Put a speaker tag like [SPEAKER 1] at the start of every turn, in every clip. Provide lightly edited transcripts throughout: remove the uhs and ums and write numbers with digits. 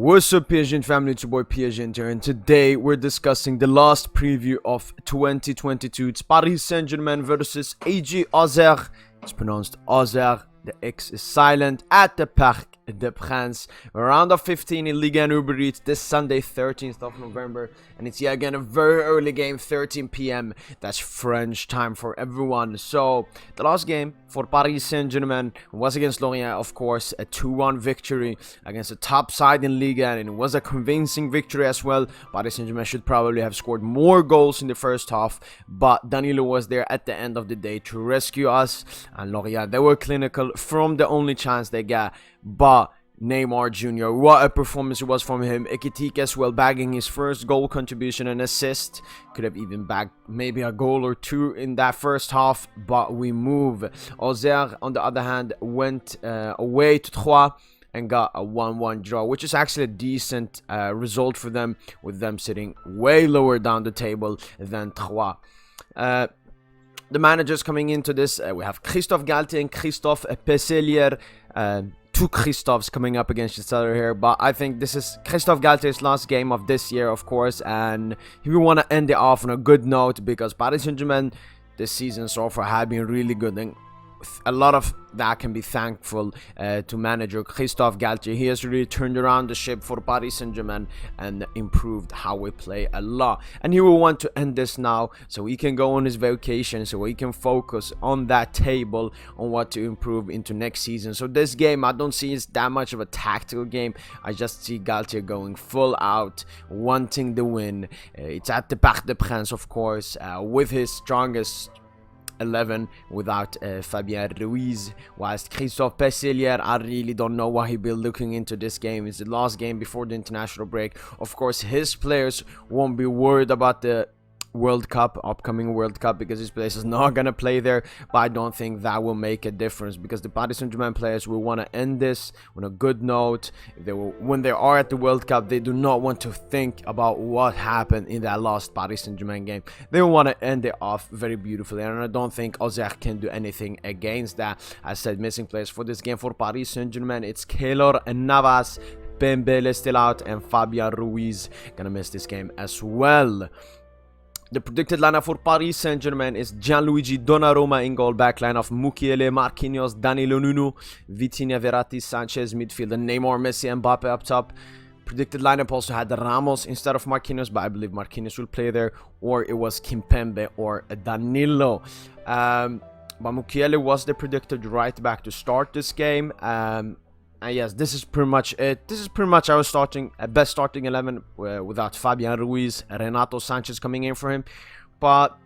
[SPEAKER 1] What's up, PSGINT family? It's your boy PSGINT here, and today we're discussing the last preview of 2022. It's Paris Saint-Germain versus AJ Auxerre. It's pronounced Auxerre. The X is silent at the Parc des Princes. Round of 15 in Ligue and Uber Eats this Sunday, 13th of November. And it's yet again a very early game, 13 p.m. That's French time for everyone. So, the last game for Paris Saint-Germain was against Lorient, of course. A 2-1 victory against the top side in Ligue, and it was a convincing victory as well. Paris Saint-Germain should probably have scored more goals in the first half, but Danilo was there at the end of the day to rescue us. And Lorient, they were clinical from the only chance they got, but Neymar Jr., what a performance it was from him. Ekitike as well, bagging his first goal contribution and assist. Could have even bagged maybe a goal or two in that first half, but we move. Auxerre, on the other hand, went away to Troyes and got a 1-1 draw, which is actually a decent result for them, with them sitting way lower down the table than Troyes. The managers coming into this, we have Christophe Galtier and Christophe Peselier. Two Christophs coming up against each other here, but I think this is Christophe Galtier's last game of this year, of course, and we want to end it off on a good note, because Paris Saint-Germain this season so far have been really good, and a lot of that can be thankful to manager Christophe Galtier. He has really turned around the ship for Paris Saint-Germain and improved how we play a lot, and he will want to end this now so he can go on his vacation, so he can focus on that table on what to improve into next season. So this game, I don't see it's that much of a tactical game. I just see Galtier going full out, wanting the win. It's at the Parc des Princes, of course, with his strongest 11 without Fabien Ruiz, whilst Christophe Peselier, I really don't know what he'll be looking into this game. It's the last game before the international break. Of course, his players won't be worried about the upcoming World Cup, because his place is not gonna play there, but I don't think that will make a difference, because the Paris Saint-Germain players will want to end this on a good note. When they are at the World Cup, they do not want to think about what happened in that last Paris Saint-Germain game. They will want to end it off very beautifully, and I don't think Auxerre can do anything against that. As said, missing players for this game for Paris Saint-Germain, it's Keylor and Navas. Pembele still out, and Fabian Ruiz gonna miss this game as well. The predicted lineup for Paris Saint-Germain is Gianluigi Donnarumma in goal, backline of Mukiele, Marquinhos, Danilo Nuno, Vitinha, Verratti, Sanchez, midfield, and Neymar, Messi, and Mbappe up top. Predicted lineup also had Ramos instead of Marquinhos, but I believe Marquinhos will play there, or it was Kimpembe or Danilo. But Mukiele was the predicted right back to start this game. And yes, this is pretty much it. This is pretty much our best starting 11 without Fabian Ruiz, Renato Sanchez coming in for him. But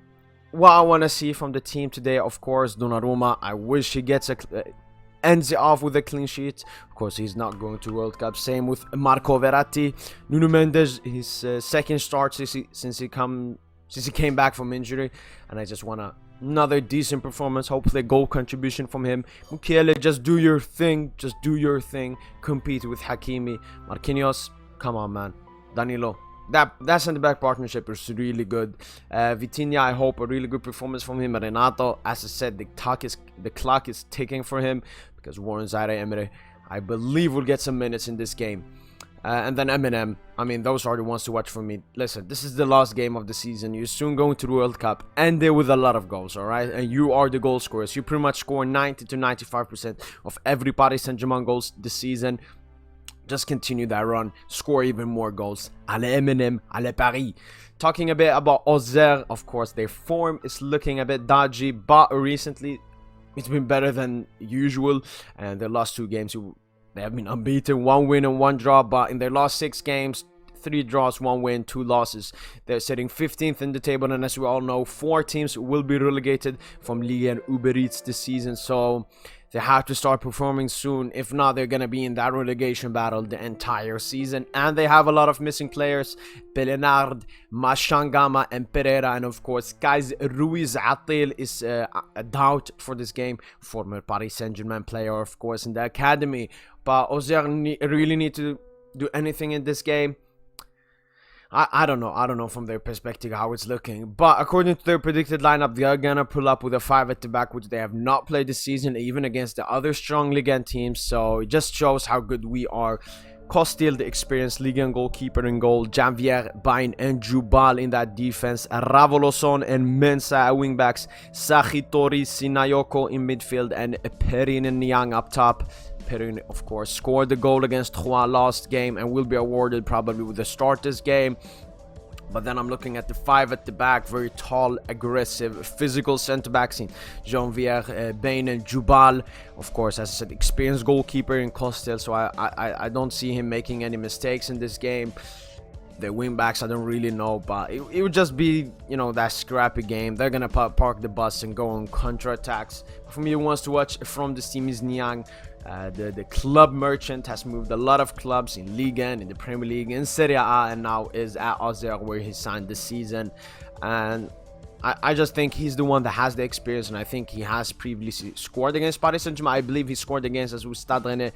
[SPEAKER 1] what I want to see from the team today, of course, Donnarumma, I wish he gets ends it off with a clean sheet. Of course, he's not going to World Cup. Same with Marco Verratti. Nuno Mendes, his second start since he came back from injury, and I just want another decent performance, hopefully a goal contribution from him. Mukiele, just do your thing, compete with Hakimi. Marquinhos, come on, man. Danilo, that centre-back partnership is really good. Vitinha, I hope a really good performance from him. Renato, as I said, the clock is ticking for him, because Warren Zaire-Emery, I believe, will get some minutes in this game. And then Eminem, I mean, those are the ones to watch for me. Listen, this is the last game of the season. You're soon going to the World Cup, and they're with a lot of goals, alright? And you are the goal scorers. You pretty much score 90 to 95% of every Paris Saint-Germain goals this season. Just continue that run. Score even more goals. Allez Eminem, allez Paris. Talking a bit about Auxerre, of course, their form is looking a bit dodgy, but recently it's been better than usual. And their last two games, they have been unbeaten, 1 win and 1 draw, but in their last 6 games, 3 draws, 1 win, 2 losses. They're sitting 15th in the table, and as we all know, 4 teams will be relegated from Ligue and Uber Eats this season, so they have to start performing soon. If not, they're going to be in that relegation battle the entire season, and they have a lot of missing players. Pelenard, Mashangama, and Pereira, and of course, guys, Ruiz Atil is a doubt for this game. Former Paris Saint-Germain player, of course, in the academy. But Auxerre really need to do anything in this game. I don't know from their perspective how it's looking, but according to their predicted lineup, they are gonna pull up with a 5 at the back, which they have not played this season, even against the other strong Ligue 1 teams. So it just shows how good we are. Costil, the experienced Ligue goalkeeper in goal. Janvier, Bain, and Jubal in that defense. Ravoloson and Mensah at wingbacks. Sachitori, Sinayoko in midfield, and Perin and Niang up top. Perin, of course, scored the goal against Juan last game and will be awarded probably with the start this game. But then I'm looking at the 5 at the back, very tall, aggressive, physical centre-backs in Janvier, Bain, and Jubal. Of course, as I said, experienced goalkeeper in Costel, so I don't see him making any mistakes in this game. The wing-backs, I don't really know, but it would just be, you know, that scrappy game. They're gonna park the bus and go on counter-attacks. For me, who wants to watch from this team is Niang. The club merchant has moved a lot of clubs in Ligue, in the Premier League, in Serie A, and now is at Auxerre where he signed this season. And I just think he's the one that has the experience, and I think he has previously scored against Paris Saint-Germain. I believe he scored against us with Stade Rennais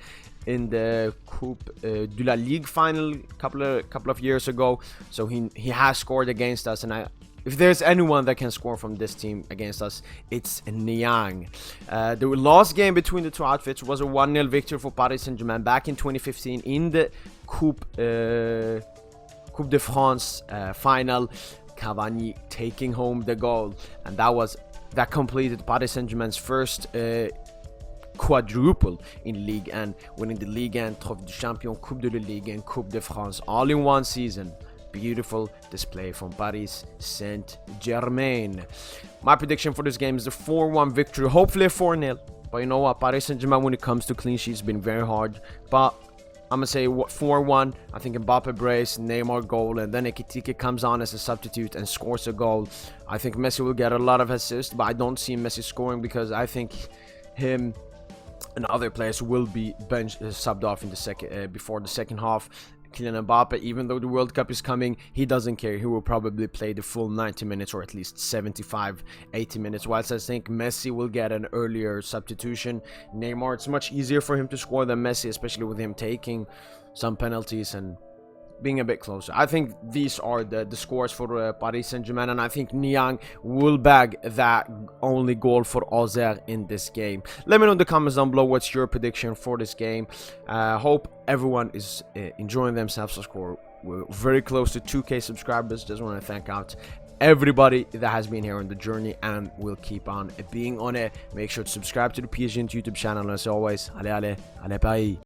[SPEAKER 1] in the Coupe de la Ligue final couple of years ago. So he has scored against us, and if there's anyone that can score from this team against us, it's Niang. The last game between the two outfits was a 1-0 victory for Paris Saint-Germain back in 2015 in the Coupe de France final. Cavani taking home the goal, and that completed Paris Saint-Germain's first quadruple in Ligue 1, winning the Ligue 1, Trophée du Champion, Coupe de la Ligue, and Coupe de France all in one season. Beautiful display from Paris Saint-Germain. My prediction for this game is a 4-1 victory, hopefully a 4-0. But you know what, Paris Saint-Germain, when it comes to clean sheets, been very hard. But I'm gonna say 4-1. I think Mbappe brace, Neymar goal, and then Ekitike comes on as a substitute and scores a goal. I think Messi will get a lot of assists, but I don't see Messi scoring because I think him and other players will be subbed off in the before the second half. Kylian Mbappe, even though the World Cup is coming, he doesn't care. He will probably play the full 90 minutes or at least 75-80 minutes, whilst I think Messi will get an earlier substitution. Neymar, it's much easier for him to score than Messi, especially with him taking some penalties and being a bit closer. I think these are the scores for Paris Saint-Germain, and I think Niang will bag that only goal for Auxerre in this game. Let me know in the comments down below what's your prediction for this game. Hope everyone is enjoying themselves. We're very close to 2K subscribers. Just want to thank out everybody that has been here on the journey and will keep on being on it. Make sure to subscribe to the PSGINT YouTube channel, and as always, allez Paris.